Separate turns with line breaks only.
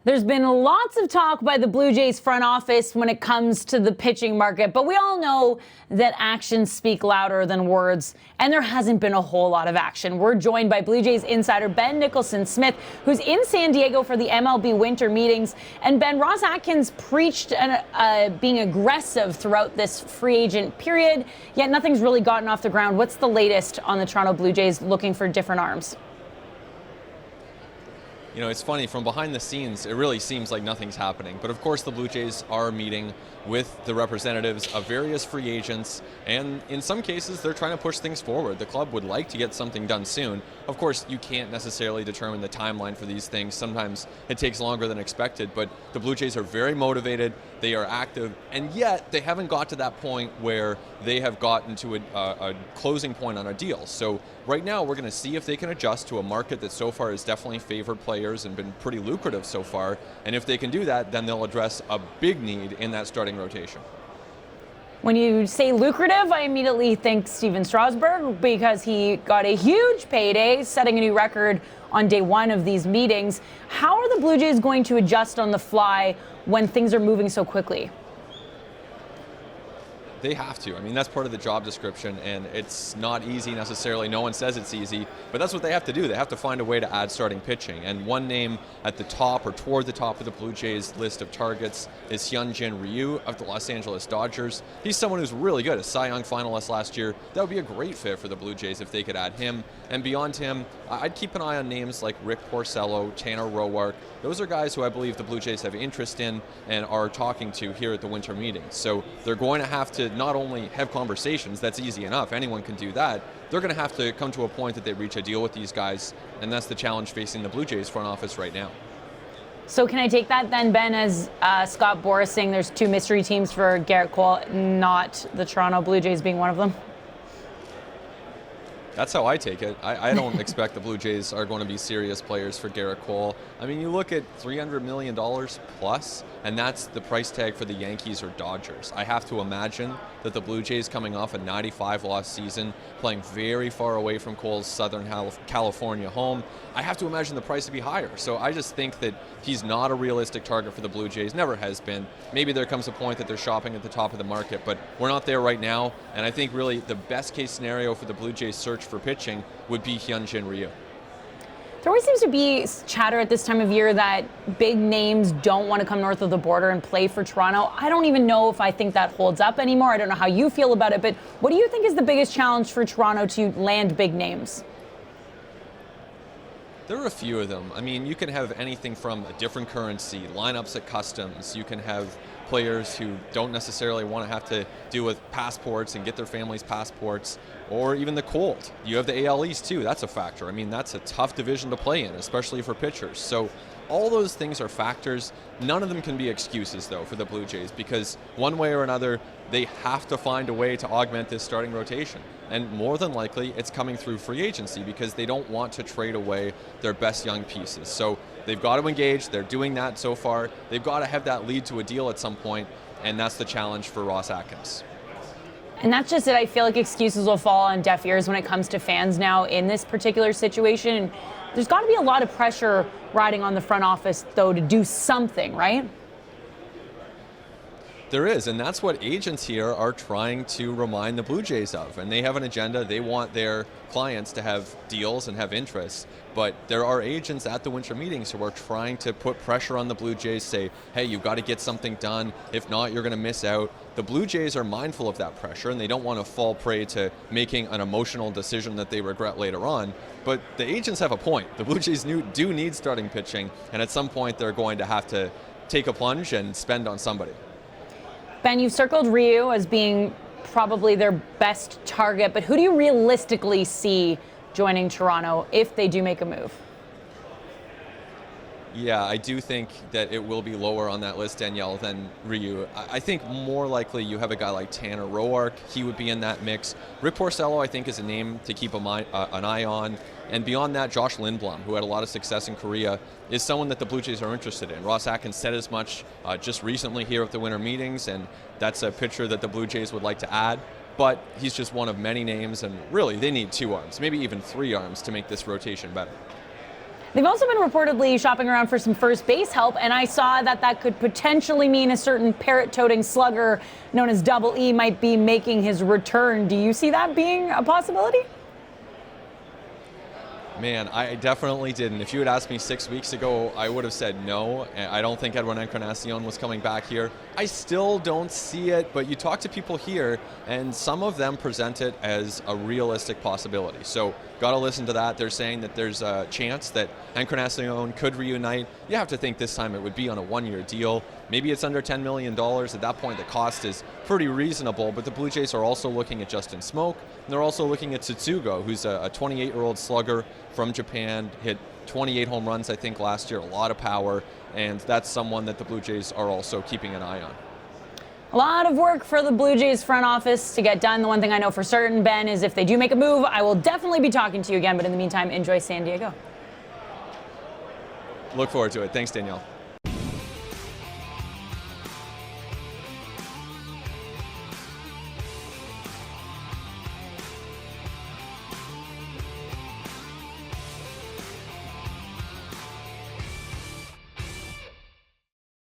There's been lots of talk by the Blue Jays front office when it comes to the pitching market, but we all know that actions speak louder than words, and there hasn't been a whole lot of action. We're joined by Blue Jays insider Ben Nicholson-Smith, who's in San Diego for the MLB Winter Meetings. And Ben, Ross Atkins preached being aggressive throughout this free agent period, yet nothing's really gotten off the ground. What's the latest on the Toronto Blue Jays looking for different arms?
You know, it's funny, from behind the scenes, it really seems like nothing's happening. But of course, the Blue Jays are meeting with the representatives of various free agents, and in some cases, they're trying to push things forward. The club would like to get something done soon. Of course, you can't necessarily determine the timeline for these things. Sometimes it takes longer than expected, but the Blue Jays are very motivated, they are active, and yet they haven't got to that point where they have gotten to a closing point on a deal. So right now, we're going to see if they can adjust to a market that so far has definitely favored players and been pretty lucrative so far. And if they can do that, then they'll address a big need in that starting rotation.
When you say lucrative, I immediately think Steven Strasburg, because he got a huge payday, setting a new record on day one of these meetings. How are the Blue Jays going to adjust on the fly when things are moving so quickly?
They have to. I mean, that's part of the job description, and it's not easy necessarily. No one says it's easy, but that's what they have to do. They have to find a way to add starting pitching. And one name at the top or toward the top of the Blue Jays list of targets is Hyunjin Ryu of the Los Angeles Dodgers. He's someone who's really good, a Cy Young finalist last year. That would be a great fit for the Blue Jays if they could add him. And beyond him, I'd keep an eye on names like Rick Porcello, Tanner Roark. Those are guys who I believe the Blue Jays have interest in and are talking to here at the winter meetings. So they're going to have to not only have conversations, that's easy enough, anyone can do that. They're going to have to come to a point that they reach a deal with these guys, and that's the challenge facing the Blue Jays front office right now.
So can I take that then, Ben, as Scott Boras saying there's two mystery teams for Gerrit Cole, not the Toronto Blue Jays being one of them?
That's how I take it. I don't expect the Blue Jays are going to be serious players for Gerrit Cole. I mean, you look at $300 million plus, and that's the price tag for the Yankees or Dodgers. I have to imagine that the Blue Jays, coming off a 95-loss season, playing very far away from Cole's Southern California home, I have to imagine the price to be higher. So I just think that he's not a realistic target for the Blue Jays, never has been. Maybe there comes a point that they're shopping at the top of the market, but we're not there right now. And I think really the best case scenario for the Blue Jays search for pitching would be Hyunjin Ryu.
There always seems to be chatter at this time of year that big names don't want to come north of the border and play for Toronto. I don't even know if I think that holds up anymore. I don't know how you feel about it, but what do you think is the biggest challenge for Toronto to land big names?
There are a few of them. I mean, you can have anything from a different currency, lineups at customs. You can have players who don't necessarily want to have to deal with passports and get their families' passports, or even the cold. You have the AL East too, that's a factor. I mean, that's a tough division to play in, especially for pitchers. So all those things are factors. None of them can be excuses, though, for the Blue Jays, because one way or another, they have to find a way to augment this starting rotation. And more than likely, it's coming through free agency, because they don't want to trade away their best young pieces. So they've got to engage. They're doing that so far. They've got to have that lead to a deal at some point, and that's the challenge for Ross Atkins.
And that's just it. I feel like excuses will fall on deaf ears when it comes to fans now in this particular situation. There's got to be a lot of pressure riding on the front office, though, to do something, right?
There is, and that's what agents here are trying to remind the Blue Jays of. And they have an agenda. They want their clients to have deals and have interests. But there are agents at the winter meetings who are trying to put pressure on the Blue Jays, say, hey, you've got to get something done. If not, you're going to miss out. The Blue Jays are mindful of that pressure, and they don't want to fall prey to making an emotional decision that they regret later on. But the agents have a point. The Blue Jays do need starting pitching, and at some point they're going to have to take a plunge and spend on somebody.
Ben, you've circled Ryu as being probably their best target, but who do you realistically see joining Toronto if they do make a move?
Yeah, I do think that it will be lower on that list, Danielle, than Ryu. I think more likely you have a guy like Tanner Roark. He would be in that mix. Rick Porcello, I think, is a name to keep an eye on. And beyond that, Josh Lindblom, who had a lot of success in Korea, is someone that the Blue Jays are interested in. Ross Atkins said as much just recently here at the winter meetings, and that's a pitcher that the Blue Jays would like to add. But he's just one of many names, and really they need two arms, maybe even three arms, to make this rotation better.
They've also been reportedly shopping around for some first base help, and I saw that could potentially mean a certain parrot-toting slugger known as Double E might be making his return. Do you see that being a possibility?
Man, I definitely didn't. If you had asked me 6 weeks ago, I would have said no. I don't think Edwin Encarnacion was coming back here. I still don't see it, but you talk to people here, and some of them present it as a realistic possibility. So, got to listen to that. They're saying that there's a chance that Encarnacion could reunite. You have to think this time it would be on a one-year deal. Maybe it's under $10 million. At that point, the cost is pretty reasonable, but the Blue Jays are also looking at Justin Smoke, and they're also looking at Tsutsugo, who's a 28-year-old slugger from Japan, hit 28 home runs, I think, last year, a lot of power, and that's someone that the Blue Jays are also keeping an eye on.
A lot of work for the Blue Jays front office to get done. The one thing I know for certain, Ben, is if they do make a move, I will definitely be talking to you again, but in the meantime, enjoy San Diego.
Look forward to it. Thanks, Danielle.